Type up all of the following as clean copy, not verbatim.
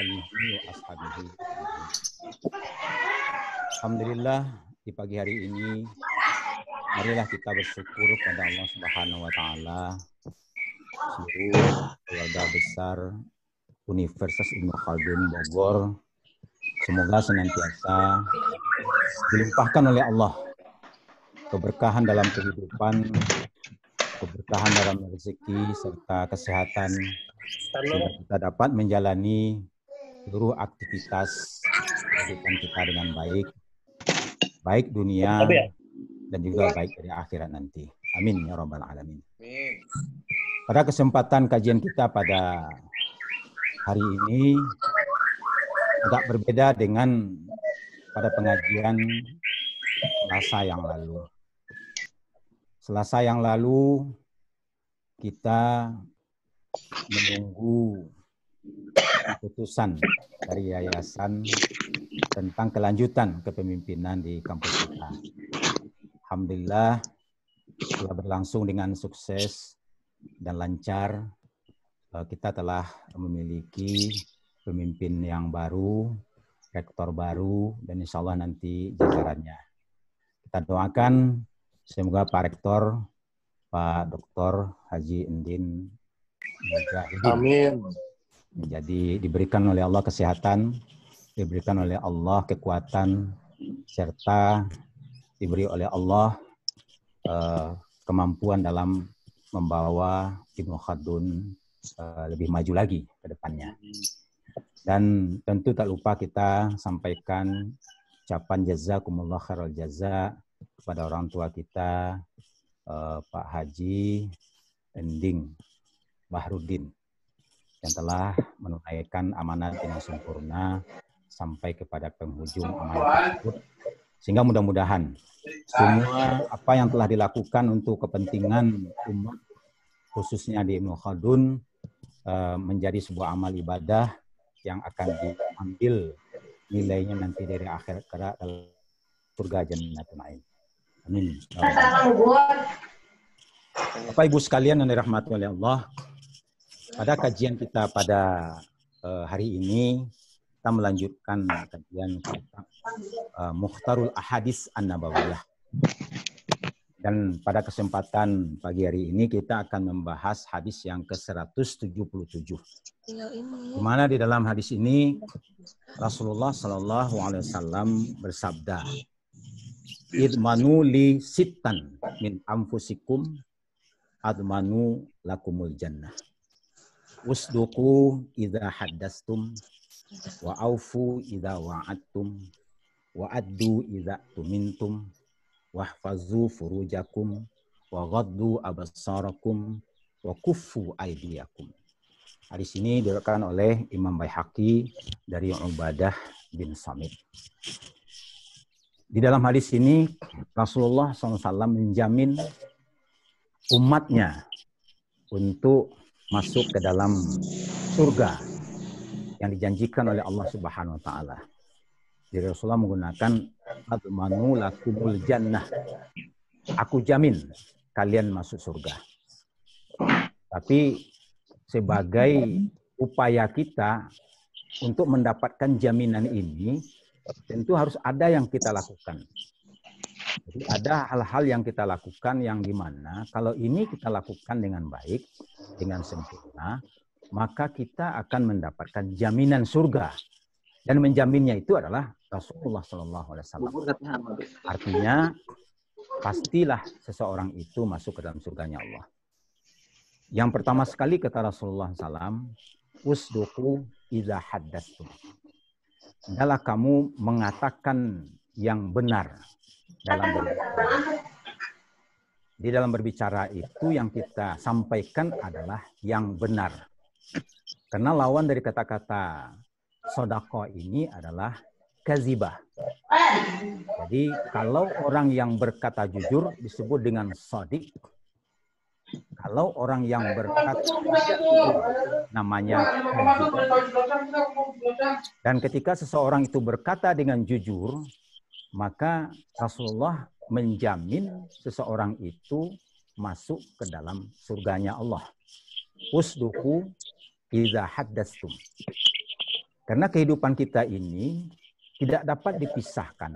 alihi wa ashabihi. Alhamdulillah, di pagi hari ini marilah kita bersyukur pada Allah Subhanahu wa taala, seluruh keluarga besar Universitas Ibnu Khaldun Bogor. Semoga senantiasa dilimpahkan oleh Allah keberkahan dalam kehidupan, keberkahan dalam rezeki, serta kesehatan, sehingga kita dapat menjalani seluruh aktivitas kehidupan kita dengan baik, baik dunia dan juga baik dari akhirat nanti. Amin ya rabbal alamin. Pada kesempatan kajian kita pada hari ini agak berbeda dengan pada pengajian Selasa yang lalu. Selasa yang lalu kita menunggu keputusan dari yayasan tentang kelanjutan kepemimpinan di kampus kita. Alhamdulillah telah berlangsung dengan sukses dan lancar. Kita telah memiliki pemimpin yang baru, rektor baru, dan insya Allah nanti jajarannya. Kita doakan semoga Pak Rektor, Pak Dr. Haji Endin Mujahidin, amin, menjadi diberikan oleh Allah kesehatan, diberikan oleh Allah kekuatan, serta diberi oleh Allah kemampuan dalam membawa Ibnu Khaldun lebih maju lagi ke depannya. Dan tentu tak lupa kita sampaikan ucapan jazakumullah khairal jaza kepada orang tua kita, Pak Haji Ending Bahrudin, yang telah menunaikan amanat dengan sempurna sampai kepada penghujung amanat tersebut. Sehingga mudah-mudahan semua apa yang telah dilakukan untuk kepentingan umat, khususnya di Ibnu Khaldun, menjadi sebuah amal ibadah yang akan diambil nilainya nanti dari akhirat kelak dalam surga Jannatul Na'im. Amin. Bapak Ibu sekalian yang dirahmati oleh Allah, pada kajian kita pada hari ini kita melanjutkan kajian kitab Mukhtarul Ahadits An-Nabawiyah. Dan pada kesempatan pagi hari ini kita akan membahas hadis yang ke-177. Di mana di dalam hadis ini Rasulullah Shallallahu Alaihi Wasallam bersabda, "Idmanu li sittan min anfusikum admanu lakumul jannah. Usduqu idza haddastum wa aufu idza wa'adtum wa addu idza tumintum wahfazu furujakum wa ghaddu absarakum wa kuffu aydiyakum." Hadis ini diriwayatkan oleh Imam Baihaqi dari Ubadah bin Samit. Di dalam hadis ini Rasulullah SAW menjamin umatnya untuk masuk ke dalam surga yang dijanjikan oleh Allah Subhanahu wa taala. Jadi Rasulullah menggunakan admanu lakumul jannah. Aku jamin kalian masuk surga. Tapi sebagai upaya kita untuk mendapatkan jaminan ini, tentu harus ada yang kita lakukan. Jadi ada hal-hal yang kita lakukan yang dimana kalau ini kita lakukan dengan baik, dengan sempurna, maka kita akan mendapatkan jaminan surga. Dan menjaminnya itu adalah Rasulullah SAW. Artinya, pastilah seseorang itu masuk ke dalam surganya Allah. Yang pertama sekali kata Rasulullah SAW, usduqu idza haddastum. Adalah kamu mengatakan yang benar dalam berbicara. Di dalam berbicara itu yang kita sampaikan adalah yang benar. Karena lawan dari kata-kata sodako ini adalah kazibah. Jadi kalau orang yang berkata jujur disebut dengan sodik. Kalau orang yang berkata namanya kazibah. Dan ketika seseorang itu berkata dengan jujur, maka Rasulullah menjamin seseorang itu masuk ke dalam surganya Allah. Usduqu idza haddastum. Karena kehidupan kita ini tidak dapat dipisahkan,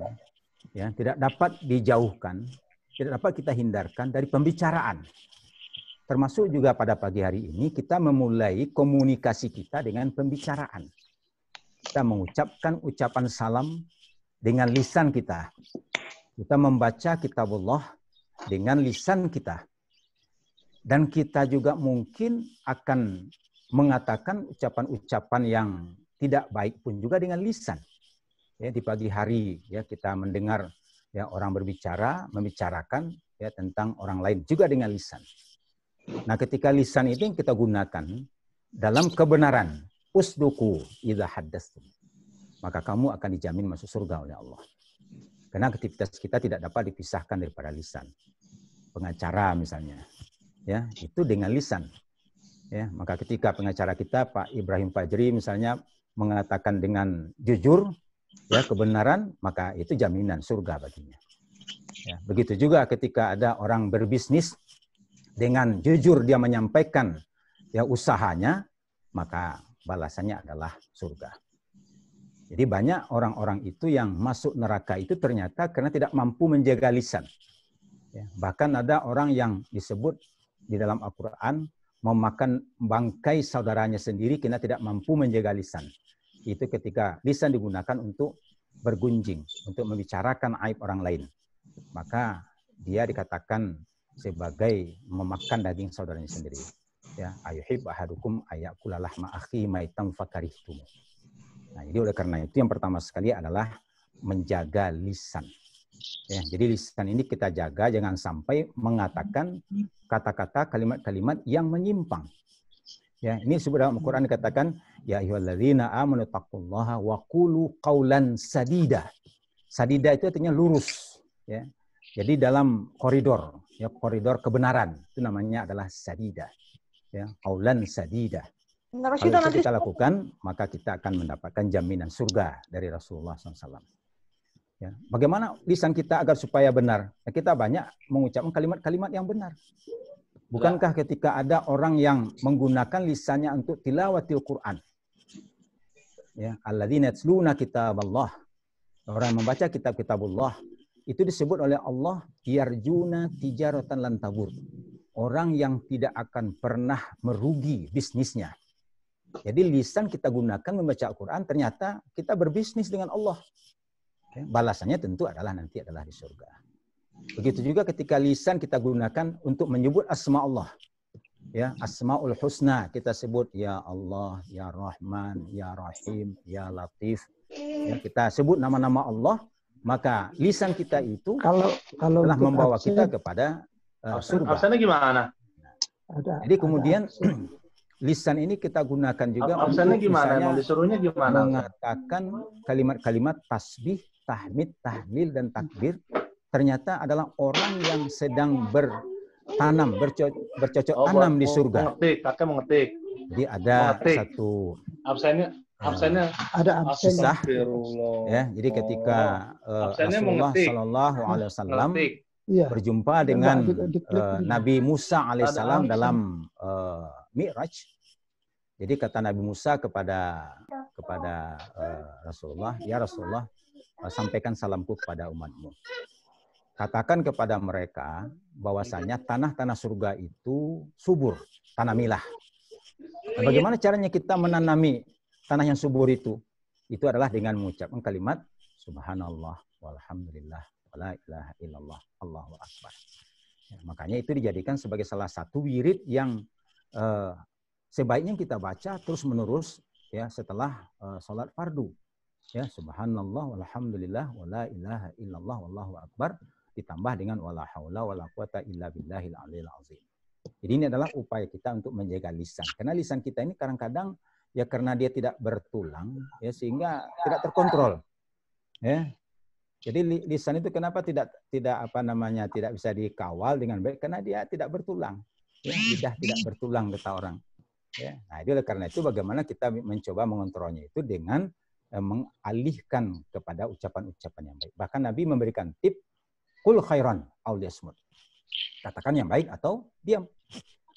ya, tidak dapat dijauhkan, tidak dapat kita hindarkan dari pembicaraan. Termasuk juga pada pagi hari ini kita memulai komunikasi kita dengan pembicaraan. Kita mengucapkan ucapan salam dengan lisan kita. Kita membaca kitabullah dengan lisan kita. Dan kita juga mungkin akan mengatakan ucapan-ucapan yang tidak baik pun juga dengan lisan. Ya, di pagi hari ya kita mendengar ya orang berbicara, membicarakan ya tentang orang lain juga dengan lisan. Nah, ketika lisan itu kita gunakan dalam kebenaran, usduku idza haddatstum, maka kamu akan dijamin masuk surga oleh Allah. Karena aktivitas kita tidak dapat dipisahkan daripada lisan. Pengacara misalnya, ya itu dengan lisan. Ya, maka ketika pengacara kita Pak Ibrahim Fajri misalnya mengatakan dengan jujur, ya kebenaran, maka itu jaminan surga baginya. Ya, begitu juga ketika ada orang berbisnis dengan jujur dia menyampaikan ya usahanya, maka balasannya adalah surga. Jadi banyak orang-orang itu yang masuk neraka itu ternyata karena tidak mampu menjaga lisan. Ya, bahkan ada orang yang disebut di dalam Al-Quran memakan bangkai saudaranya sendiri karena tidak mampu menjaga lisan. Itu ketika lisan digunakan untuk bergunjing, untuk membicarakan aib orang lain. Maka dia dikatakan sebagai memakan daging saudaranya sendiri. Ya, ayuhib ahadukum ayakula lahma akhi maitam fakarihtum. Nah, jadi oleh karena itu yang pertama sekali adalah menjaga lisan. Ya, jadi lisan ini kita jaga jangan sampai mengatakan kata-kata, kalimat-kalimat yang menyimpang. Ya, ini disebut dalam Al-Qur'an dikatakan ya ayyuhalladzina amanu taqullaha wa qulu qaulan sadida. Sadida itu artinya lurus, ya. Jadi dalam koridor, ya koridor kebenaran itu namanya adalah sadida. Ya, qaulan sadida. Kalau itu kita lakukan, maka kita akan mendapatkan jaminan surga dari Rasulullah SAW. Ya, bagaimana lisan kita agar supaya benar? Ya, kita banyak mengucapkan kalimat-kalimat yang benar. Bukankah ketika ada orang yang menggunakan lisannya untuk tilawatil Quran? Ya, alladzina yatluna kitaballah. Orang yang membaca kitabullah itu disebut oleh Allah yarjuna tijaratan lan tabur. Orang yang tidak akan pernah merugi bisnisnya. Jadi lisan kita gunakan membaca Al-Quran, ternyata kita berbisnis dengan Allah. Balasannya tentu nanti adalah di surga. Begitu juga ketika lisan kita gunakan untuk menyebut asma Allah. Ya, Asmaul Husna kita sebut ya Allah, ya Rahman, ya Rahim, ya Latif. Ya, kita sebut nama-nama Allah, maka lisan kita itu kalau telah membawa kita kepada surga. Absennya gimana? Jadi kemudian lisan ini kita gunakan juga untuk misalnya disuruhnya gimana? Mengatakan kalimat-kalimat tasbih, tahmid, tahlil, dan takbir. Ternyata adalah orang yang sedang bertanam, bercocok tanam di surga. Kakek mengetik. Jadi ada satu absennya ada kisah, ya. Jadi ketika Rasulullah Shallallahu Alaihi Wasallam berjumpa dengan Nabi Musa alaihissalam dalam Mi'raj. Jadi kata Nabi Musa kepada Rasulullah, ya Rasulullah, sampaikan salamku kepada umatmu. Katakan kepada mereka bahwasanya tanah-tanah surga itu subur, tanamilah. Nah, bagaimana caranya kita menanami tanah yang subur itu? Itu adalah dengan mengucapkan kalimat subhanallah walhamdulillah wala ilaha illallah Allahu akbar. Ya, makanya itu dijadikan sebagai salah satu wirid yang sebaiknya kita baca terus-menerus ya setelah salat fardu. Ya, subhanallah walhamdulillah wala ilaha illallah wallahu akbar ditambah dengan wala haula wala quwata illa billahil aliyil azim. Jadi ini adalah upaya kita untuk menjaga lisan. Karena lisan kita ini kadang-kadang ya karena dia tidak bertulang ya sehingga tidak terkontrol. Ya. Jadi lisan itu kenapa tidak bisa dikawal dengan baik karena dia tidak bertulang. Ya, lidah tidak bertulang kata orang. Ya. Nah, itu karena itu bagaimana kita mencoba mengontrolnya itu dengan mengalihkan kepada ucapan-ucapan yang baik. Bahkan Nabi memberikan tip kul khairan aw liyasmut. Katakan yang baik atau diam.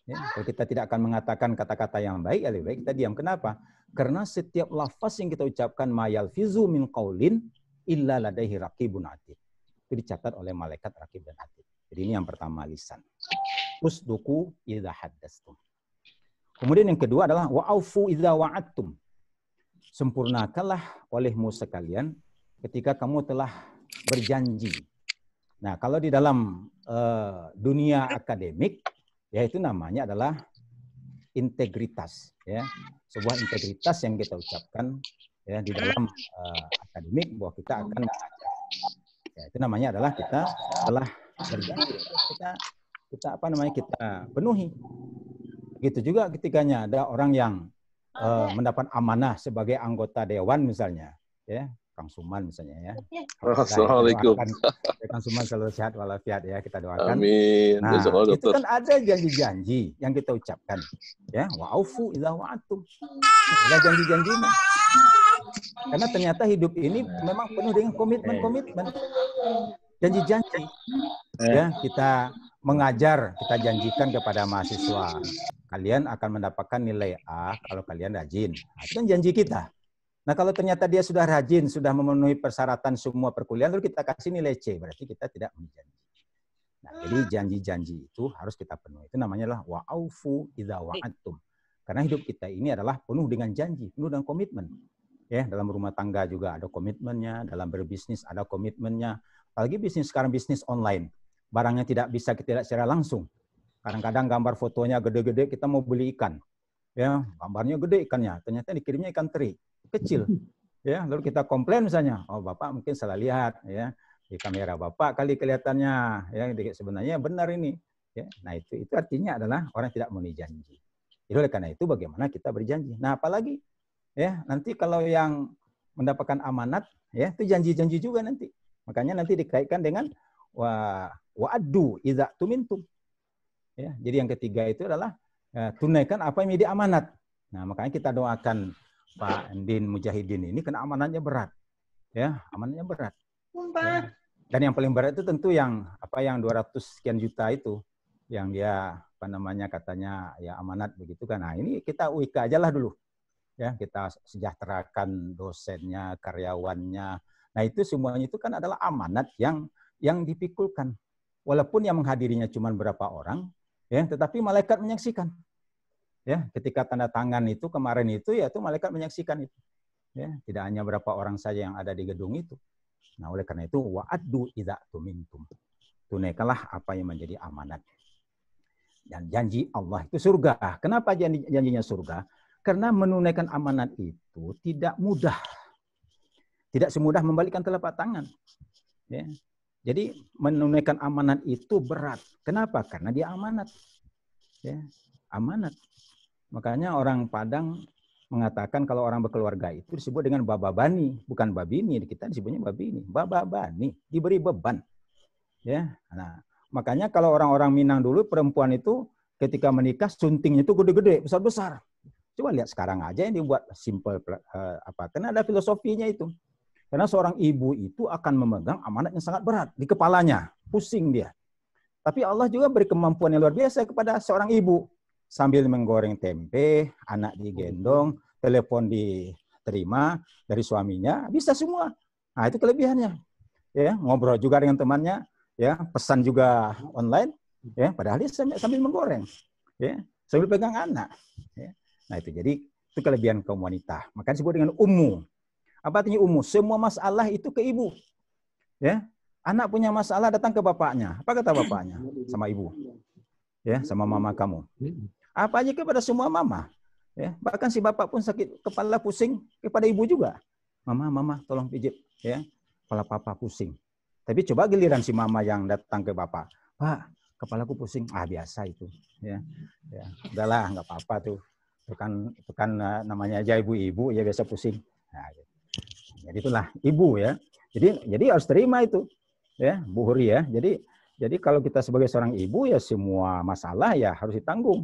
Ya, kalau kita tidak akan mengatakan kata-kata yang baik, lebih baik kita diam. Kenapa? Karena setiap lafaz yang kita ucapkan ma yalfizu min qaulin illa ladaihi raqibun atid. Itu dicatat oleh malaikat raqib dan atid. Jadi ini yang pertama lisan. Usduku idza haddastum. Kemudian yang kedua adalah wa'aufu idza wa'adtum. Sempurnakanlah olehmu sekalian ketika kamu telah berjanji. Nah, kalau di dalam dunia akademik, ya itu namanya adalah integritas, ya, sebuah integritas yang kita ucapkan ya di dalam akademik bahwa kita akan ya, itu namanya adalah kita telah berjanji, kita penuhi. Begitu juga ketikanya ada orang yang mendapat amanah sebagai anggota dewan misalnya, ya. Kang Suman misalnya ya. Assalamualaikum. Kang Suman selalu sehat walafiat ya, kita doakan. Amin. Nah, itu kan ada janji-janji yang kita ucapkan. Ya, wa'aufu idza wa'adtum. Ada janji-janji. Karena ternyata hidup ini memang penuh dengan komitmen-komitmen. Janji-janji. Ya, kita mengajar, kita janjikan kepada mahasiswa, kalian akan mendapatkan nilai A kalau kalian rajin. Nah, itu kan janji kita. Nah, kalau ternyata dia sudah rajin, sudah memenuhi persyaratan semua perkuliahan, lalu kita kasih nilai C, berarti kita tidak menjanji. Nah, jadi janji-janji itu harus kita penuhi. Itu namanya adalah wa'aufu idza wa'adtum. Karena hidup kita ini adalah penuh dengan janji, penuh dengan komitmen. Ya, dalam rumah tangga juga ada komitmennya, dalam berbisnis ada komitmennya. Apalagi bisnis sekarang bisnis online. Barangnya tidak bisa kita lihat secara langsung. Kadang-kadang gambar fotonya gede-gede, kita mau beli ikan. Ya, gambarnya gede ikannya, ternyata dikirimnya ikan teri. Kecil, ya. Lalu kita komplain misalnya, oh Bapak mungkin salah lihat, ya di kamera Bapak kali kelihatannya, ya sebenarnya benar ini, ya. Nah itu artinya adalah orang tidak memenuhi janji. Jadi oleh karena itu bagaimana kita berjanji. Nah apalagi, ya nanti kalau yang mendapatkan amanat, ya itu janji-janji juga nanti. Makanya nanti dikaitkan dengan wa'addu idza tumintum. Ya, jadi yang ketiga itu adalah tunaikan apa yang menjadi amanat. Nah makanya kita doakan Pak Endin Mujahidin ini kena amanatnya berat, ya amanatnya berat. Ya. Dan yang paling berat itu tentu yang 200 sekian juta itu, yang dia katanya ya amanat begitu kan. Nah ini kita UIK aja lah dulu, ya kita sejahterakan dosennya, karyawannya. Nah itu semuanya itu kan adalah amanat yang dipikulkan, walaupun yang menghadirinya cuma berapa orang, ya tetapi malaikat menyaksikan. Ya, ketika tanda tangan itu kemarin itu ya itu malaikat menyaksikan itu. Ya, tidak hanya berapa orang saja yang ada di gedung itu. Nah, oleh karena itu wa'addu idza tumintum. Tunaikanlah apa yang menjadi amanat. Dan janji Allah itu surga. Kenapa janjinya surga? Karena menunaikan amanat itu tidak mudah. Tidak semudah membalikkan telapak tangan. Ya. Jadi menunaikan amanat itu berat. Kenapa? Karena dia amanat. Ya, amanat. Makanya orang Padang mengatakan kalau orang berkeluarga itu disebut dengan bababani, bukan babini. Kita disebutnya babini, bababani, diberi beban. Ya, nah makanya kalau orang-orang Minang dulu perempuan itu ketika menikah suntingnya itu gede-gede, besar-besar. Coba lihat sekarang aja yang dibuat simple karena ada filosofinya itu. Karena seorang ibu itu akan memegang amanat yang sangat berat di kepalanya, pusing dia. Tapi Allah juga beri kemampuan yang luar biasa kepada seorang ibu. Sambil menggoreng tempe, anak digendong, telepon diterima dari suaminya, bisa semua. Nah, itu kelebihannya. Ya, ngobrol juga dengan temannya, ya, pesan juga online, ya, padahal dia sambil menggoreng, ya, sambil pegang anak. Ya. Nah, itu jadi itu kelebihan kaum wanita. Makanya disebut dengan ummu. Apa artinya ummu? Semua masalah itu ke ibu. Ya. Anak punya masalah datang ke bapaknya. Apa kata bapaknya? Sama ibu. Ya, sama mama kamu. Apa aja kepada semua mama. Ya, bahkan si bapak pun sakit kepala pusing kepada ibu juga. Mama, tolong pijit. Ya, kepala papa pusing. Tapi coba giliran si mama yang datang ke bapak. Pak, kepalaku pusing. Ah, biasa itu. Ya, udahlah, nggak apa-apa tuh. Itu kan namanya aja ibu-ibu, ya biasa pusing. Nah, gitu. Jadi itulah ibu ya. Jadi harus terima itu. Ya, Bu Huri ya. Jadi kalau kita sebagai seorang ibu ya semua masalah ya harus ditanggung.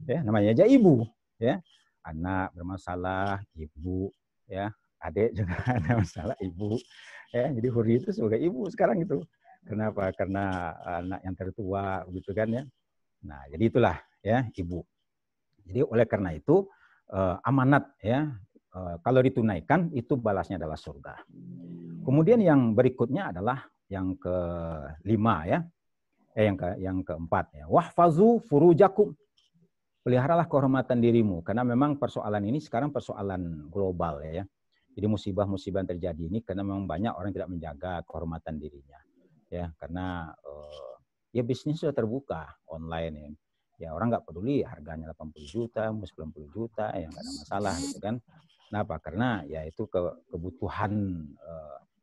Ya, namanya aja ibu, ya. Anak bermasalah, ibu, ya. Adik juga ada masalah, ibu. Ya, jadi Huri itu sebagai ibu sekarang itu. Kenapa? Karena anak yang tertua begitu kan ya. Nah, jadi itulah ya ibu. Jadi oleh karena itu amanat ya kalau ditunaikan itu balasnya adalah surga. Kemudian yang berikutnya adalah yang kelima ya. Yang keempat ya. Wahfazu furujakum. Peliharalah kehormatan dirimu karena memang persoalan ini sekarang persoalan global ya. Jadi musibah-musibah yang terjadi ini karena memang banyak orang tidak menjaga kehormatan dirinya. Ya, karena ya bisnis sudah terbuka online ya. Ya orang nggak peduli harganya 80 juta, 90 juta ya nggak ada masalah gitu kan. Kenapa? Karena ya itu kebutuhan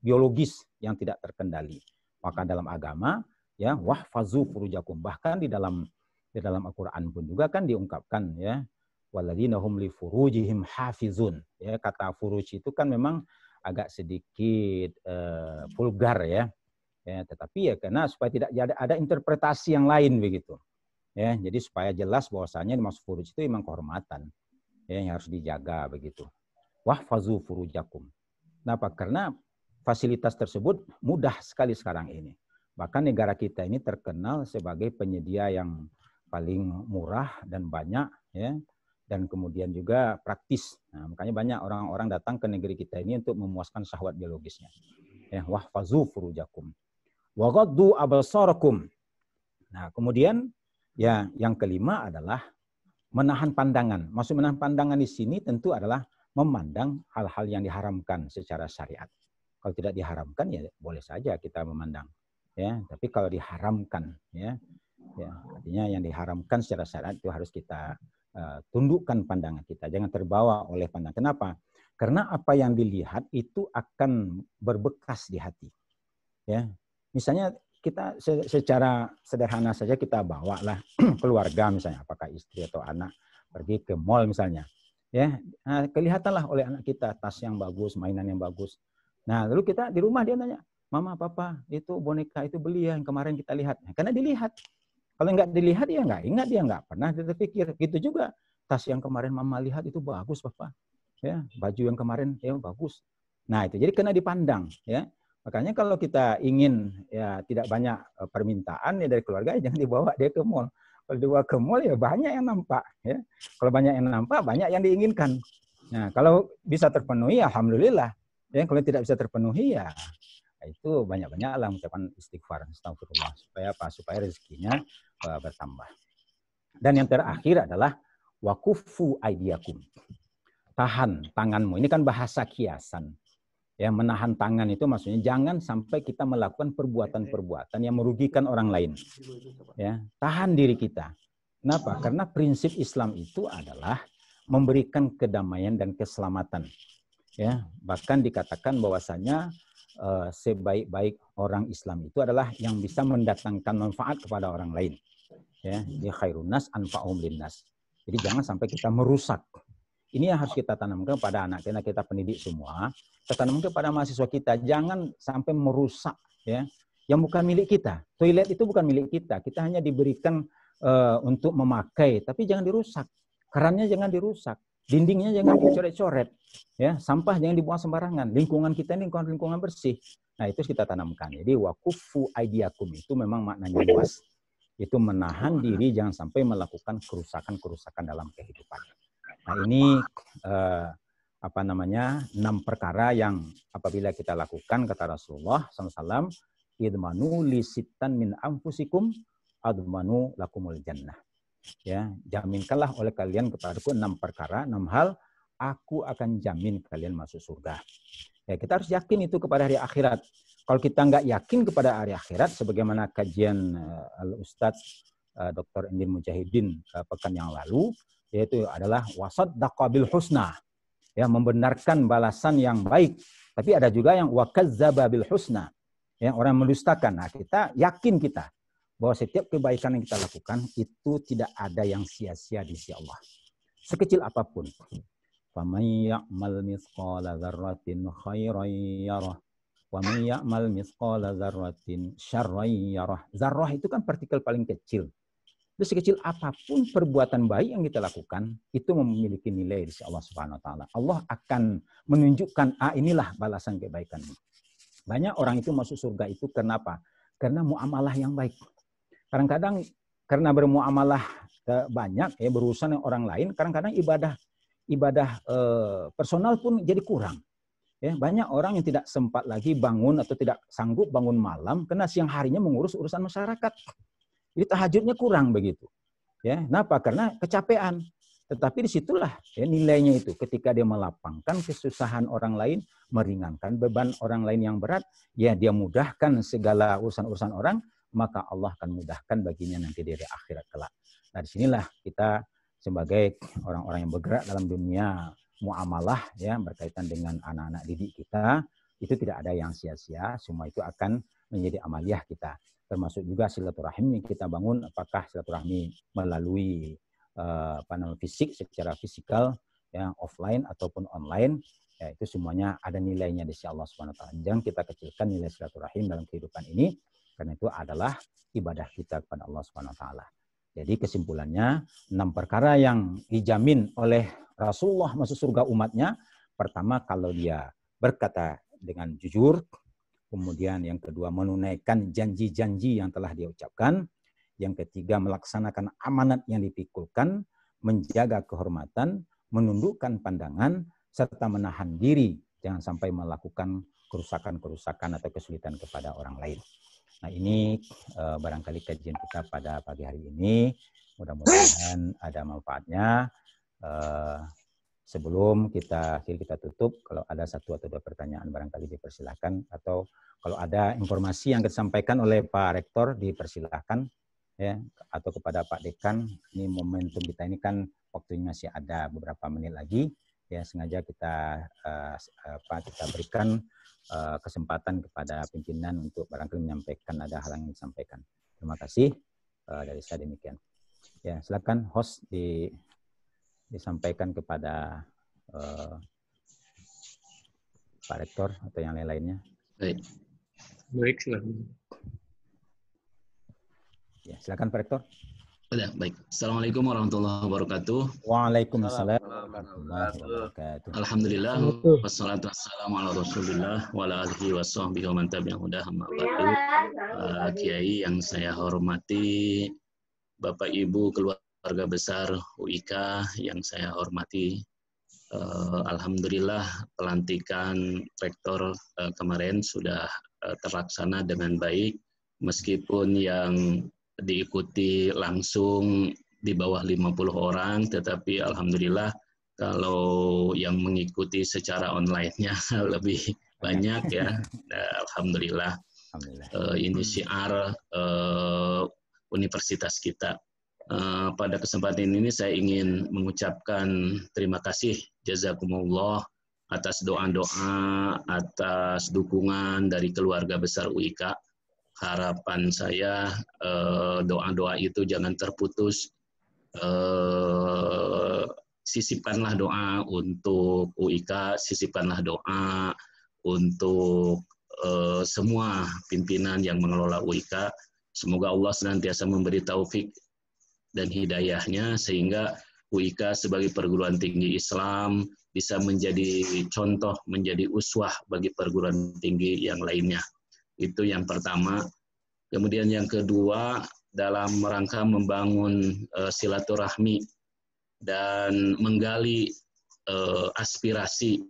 biologis yang tidak terkendali. Maka dalam agama ya wahfazu furujakum, bahkan di dalam Al-Qur'an pun juga kan diungkapkan ya walladzina hum li furujihim hafizun. Ya, kata furuj itu kan memang agak sedikit vulgar ya. Ya, tetapi ya karena supaya tidak ada interpretasi yang lain begitu. Ya, jadi supaya jelas bahwasanya dimaksud furuj itu memang kehormatan ya, yang harus dijaga begitu. Wahfazu furujakum. Kenapa? Karena fasilitas tersebut mudah sekali sekarang ini. Bahkan negara kita ini terkenal sebagai penyedia yang paling murah dan banyak ya, dan kemudian juga praktis. Nah, makanya banyak orang-orang datang ke negeri kita ini untuk memuaskan syahwat biologisnya. Ya, wahfazu furujakum. Wa ghaddu absarakum. Nah, kemudian ya yang kelima adalah menahan pandangan. Maksud menahan pandangan di sini tentu adalah memandang hal-hal yang diharamkan secara syariat. Kalau tidak diharamkan ya boleh saja kita memandang. Ya, tapi kalau diharamkan ya artinya yang diharamkan secara syariat itu harus kita tundukkan pandangan kita, jangan terbawa oleh pandangan. Kenapa? Karena apa yang dilihat itu akan berbekas di hati. Ya, misalnya kita secara sederhana saja kita bawalah keluarga misalnya, apakah istri atau anak pergi ke mall misalnya, ya, nah, kelihatanlah oleh anak kita tas yang bagus, mainan yang bagus. Nah, lalu kita di rumah dia nanya, Mama, Papa, itu boneka itu beli ya yang kemarin kita lihat. Nah, karena dilihat. Kalau nggak dilihat, ya nggak ingat, dia nggak pernah terpikir. Gitu juga, tas yang kemarin Mama lihat itu bagus, Papa. Ya, baju yang kemarin ya bagus. Nah, itu jadi kena dipandang. Ya, makanya kalau kita ingin ya tidak banyak permintaan ya dari keluarga, jangan dibawa dia ke mall. Kalau dibawa ke mall ya banyak yang nampak. Ya, kalau banyak yang nampak, banyak yang diinginkan. Nah, kalau bisa terpenuhi, alhamdulillah. Ya, kalau tidak bisa terpenuhi ya itu banyak-banyaklah mengucapkan istighfar, astagfirullah, supaya apa? Supaya rezekinya bertambah. Dan yang terakhir adalah wakufu aidiakum. Tahan tanganmu. Ini kan bahasa kiasan. Ya, menahan tangan itu maksudnya jangan sampai kita melakukan perbuatan-perbuatan yang merugikan orang lain. Ya, tahan diri kita. Kenapa? Karena prinsip Islam itu adalah memberikan kedamaian dan keselamatan. Ya, bahkan dikatakan bahwasanya sebaik-baik orang Islam itu adalah yang bisa mendatangkan manfaat kepada orang lain. Ya, di khairun nas anfa'uhum linnas. Jadi jangan sampai kita merusak. Ini yang harus kita tanamkan kepada anak kita pendidik semua. Kita tanamkan kepada mahasiswa kita, jangan sampai merusak ya yang bukan milik kita. Toilet itu bukan milik kita. Kita hanya diberikan untuk memakai, tapi jangan dirusak. Kerannya jangan dirusak. Dindingnya jangan dicoret-coret, ya, sampah jangan dibuang sembarangan. Lingkungan kita ini lingkungan bersih. Nah, itu kita tanamkan. Jadi wakufu aidiakum itu memang maknanya luas. Itu menahan diri jangan sampai melakukan kerusakan-kerusakan dalam kehidupan. Nah, ini 6 perkara yang apabila kita lakukan kata Rasulullah SAW, idmanu li sittan min anfusikum admanu lakumul jannah. Ya, jaminkanlah oleh kalian kepadaku 6 perkara, 6 hal, aku akan jamin kalian masuk surga. Ya, kita harus yakin itu kepada hari akhirat. Kalau kita nggak yakin kepada hari akhirat, sebagaimana kajian Al-Ustadz Dr. Endin Mujahidin pekan yang lalu, yaitu adalah wasaddaqa bil husna, ya, membenarkan balasan yang baik. Tapi ada juga yang wakazzaba bil husna, ya, orang mendustakan. Nah, kita yakin kita bahwa setiap kebaikan yang kita lakukan itu tidak ada yang sia-sia di sisi Allah. Sekecil apapun. Faman ya'mal mithqala dzarratin khairan yarah wa man ya'mal mithqala dzarratin syarran yarah. Zarrah itu kan partikel paling kecil. Jadi sekecil apapun perbuatan baik yang kita lakukan itu memiliki nilai di sisi Allah Subhanahu wa taala. Allah akan menunjukkan inilah balasan kebaikanmu. Banyak orang itu masuk surga itu kenapa? Karena muamalah yang baik. Kadang-kadang karena bermuamalah banyak ya berurusan dengan orang lain, kadang-kadang ibadah ibadah personal pun jadi kurang. Ya, banyak orang yang tidak sempat lagi bangun atau tidak sanggup bangun malam karena siang harinya mengurus urusan masyarakat. Jadi tahajudnya kurang begitu. Ya, kenapa? Karena kecapean. Tetapi disitulah ya, nilainya itu. Ketika dia melapangkan kesusahan orang lain, meringankan beban orang lain yang berat, ya dia mudahkan segala urusan-urusan orang, maka Allah akan mudahkan baginya nanti di akhirat kelak. Nah, disinilah kita sebagai orang-orang yang bergerak dalam dunia muamalah ya berkaitan dengan anak-anak didik kita, itu tidak ada yang sia-sia, semua itu akan menjadi amaliyah kita. Termasuk juga silaturahim yang kita bangun, apakah silaturahmi melalui fisik secara fisikal ya offline ataupun online, ya itu semuanya ada nilainya di sisi Allah Subhanahu wa taala. Jangan kita kecilkan nilai silaturahim dalam kehidupan ini karena itu adalah ibadah kita kepada Allah Subhanahu wa taala. Jadi kesimpulannya 6 perkara yang dijamin oleh Rasulullah masuk surga umatnya. Pertama, kalau dia berkata dengan jujur. Kemudian yang kedua, menunaikan janji-janji yang telah dia ucapkan. Yang ketiga, melaksanakan amanat yang dipikulkan, menjaga kehormatan, menundukkan pandangan, serta menahan diri. Jangan sampai melakukan kerusakan-kerusakan atau kesulitan kepada orang lain. Nah ini barangkali kajian kita pada pagi hari ini. Mudah-mudahan ada manfaatnya. Sebelum kita tutup, kalau ada 1 atau 2 pertanyaan barangkali dipersilahkan, atau kalau ada informasi yang disampaikan oleh Pak Rektor dipersilahkan ya, atau kepada Pak Dekan. Ini momentum kita ini kan waktunya masih ada beberapa menit lagi ya, sengaja kita berikan kesempatan kepada pimpinan untuk barangkali menyampaikan ada hal yang disampaikan. Terima kasih dari saya demikian. Ya, silakan host disampaikan kepada Pak Rektor atau yang lain-lainnya. Baik, silakan. Ya, silakan Pak Rektor. Baik. Assalamualaikum warahmatullahi wabarakatuh. Waalaikumsalam warahmatullahi wabarakatuh. Alhamdulillah, wassalatu wassalamu ala Rasulillah wa ala alihi washabbihi wa man tabi'ahum amma ba'du. Kiai yang saya hormati, Bapak Ibu keluarga besar UIK yang saya hormati, alhamdulillah pelantikan rektor kemarin sudah terlaksana dengan baik, meskipun yang diikuti langsung di bawah 50 orang, tetapi alhamdulillah kalau yang mengikuti secara online-nya lebih banyak ya. Alhamdulillah. Ini syiar universitas kita. Pada kesempatan ini saya ingin mengucapkan terima kasih jazakumullah atas doa-doa, atas dukungan dari keluarga besar UIK. Harapan saya doa-doa itu jangan terputus. Sisipkanlah doa untuk UIK, sisipkanlah doa untuk semua pimpinan yang mengelola UIK. Semoga Allah senantiasa memberi taufik dan hidayahnya sehingga UIK sebagai perguruan tinggi Islam bisa menjadi contoh, menjadi uswah bagi perguruan tinggi yang lainnya. Itu yang pertama. Kemudian yang kedua, dalam rangka membangun silaturahmi dan menggali aspirasi,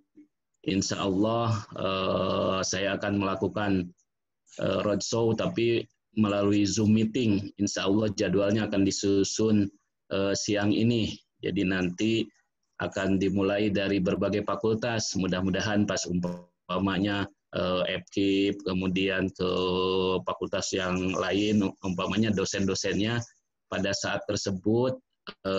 insya Allah saya akan melakukan roadshow tapi melalui Zoom meeting. Insya Allah jadwalnya akan disusun siang ini. Jadi nanti akan dimulai dari berbagai fakultas. Mudah-mudahan pas umpamanya FKIP, kemudian ke fakultas yang lain, umpamanya dosen-dosennya pada saat tersebut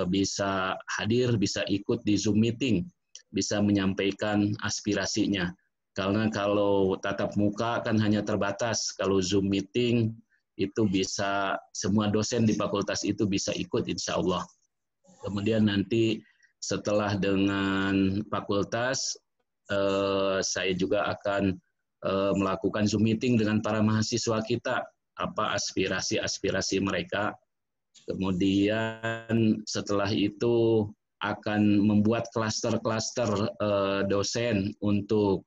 bisa hadir, bisa ikut di Zoom meeting, bisa menyampaikan aspirasinya. Karena kalau tatap muka kan hanya terbatas, kalau Zoom meeting itu bisa semua dosen di fakultas itu bisa ikut insya Allah. Kemudian nanti setelah dengan fakultas, saya juga akan melakukan Zoom meeting dengan para mahasiswa kita, apa aspirasi-aspirasi mereka. Kemudian setelah itu akan membuat klaster-klaster dosen untuk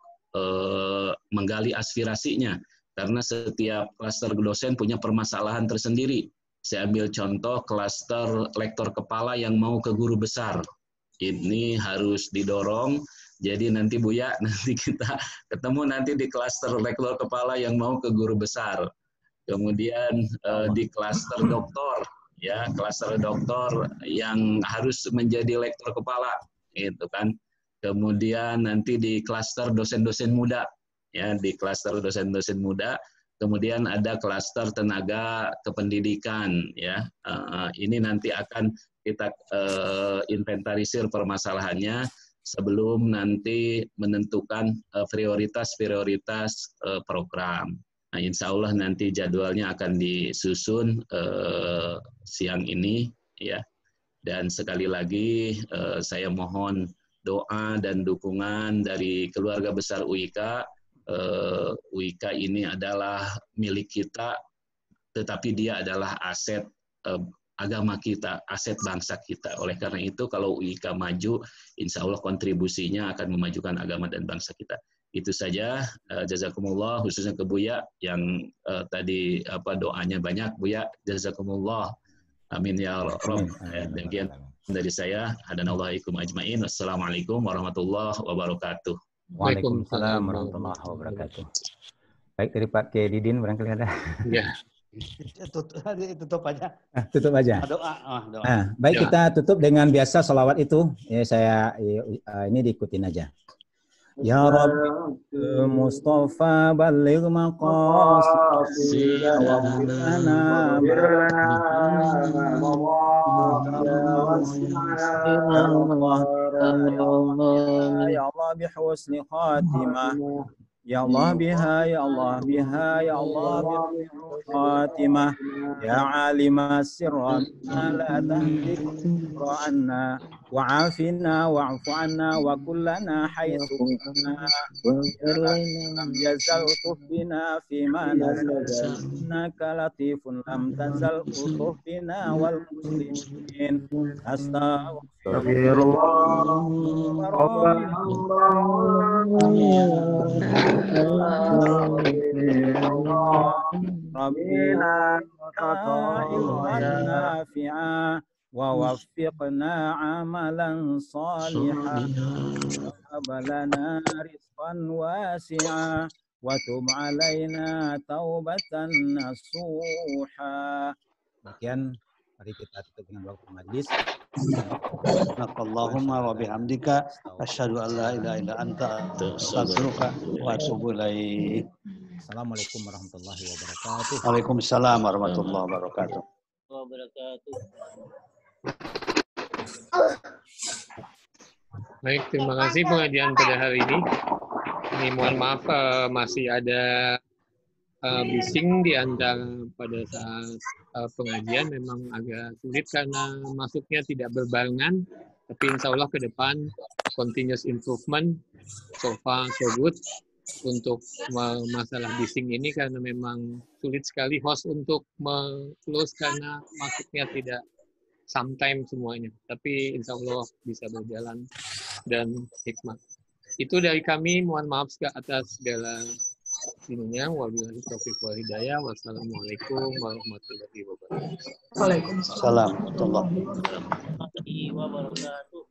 menggali aspirasinya. Karena setiap klaster dosen punya permasalahan tersendiri. Saya ambil contoh klaster lektor kepala yang mau ke guru besar. ini harus didorong. Jadi nanti Buya, nanti kita ketemu nanti di klaster rektor kepala yang mau ke guru besar. Kemudian di klaster doktor, ya klaster doktor yang harus menjadi lektor kepala, gitu kan. Kemudian nanti di klaster dosen-dosen muda, ya di klaster dosen-dosen muda. Kemudian ada klaster tenaga kependidikan, ya. Ini nanti akan kita inventarisir permasalahannya sebelum nanti menentukan prioritas-prioritas program. Nah, insya Allah nanti jadwalnya akan disusun siang ini, ya. Dan sekali lagi saya mohon doa dan dukungan dari keluarga besar UIK. UIK ini adalah milik kita, tetapi dia adalah aset agama kita, aset bangsa kita. Oleh karena itu, kalau UIK maju, insya Allah kontribusinya akan memajukan agama dan bangsa kita. Itu saja, jazakumullah, khususnya ke Buya yang tadi doanya banyak, Buya, jazakumullah. Amin ya Rabb. Demikian dari saya. Hadanallahaikum ajmain. Wassalamualaikum warahmatullahi wabarakatuh. Waalaikumsalam warahmatullahi wabarakatuh. Baik, dari Pak Kiai Didin barangkali ada. Ya. Tutup aja. Tutup aja. Doa. Nah, baik, kita tutup dengan biasa salawat itu. Ya, saya ini diikutin aja. Ya Rabbi Mustafa balligh maqasidana wa ya Allah bi husni khatimah. Ya Allah biha, ya Allah biha, ya Allah bi khatimah. Ya alima sirra la tahdik anna wa'afina wa'fu anna wa kullana haythu lam yazal utufina fima nazal innaka latifun lam tazal utufina wal muslimin Rabbina ilman nafi'a wa waffiqna amalan salihan wa hablana rizqan wasi'a wa tub alaina taubatan nasuha. Demikian, mari kita tutup dengan waktu majlis. Allahumma wa bihamdika asyhadu an la ilaha illa anta astaghfiruka wa atubu ilaik. Assalamualaikum warahmatullahi wabarakatuh. Waalaikumsalam warahmatullahi wabarakatuh. Baik, terima kasih pengajian pada hari ini. Ini mohon maaf masih ada bising di antara pada saat pengajian, memang agak sulit karena masuknya tidak berbarengan, tapi insya Allah ke depan continuous improvement, so far so good untuk masalah bising ini, karena memang sulit sekali host untuk close karena masuknya tidak sometime semuanya, tapi insya Allah bisa berjalan dan hikmah. Itu dari kami, mohon maaf atas segala ininya. Wabillahi taufiq wal hidayah. Wassalamualaikum warahmatullahi wabarakatuh. Waalaikumsalam warahmatullahi wabarakatuh.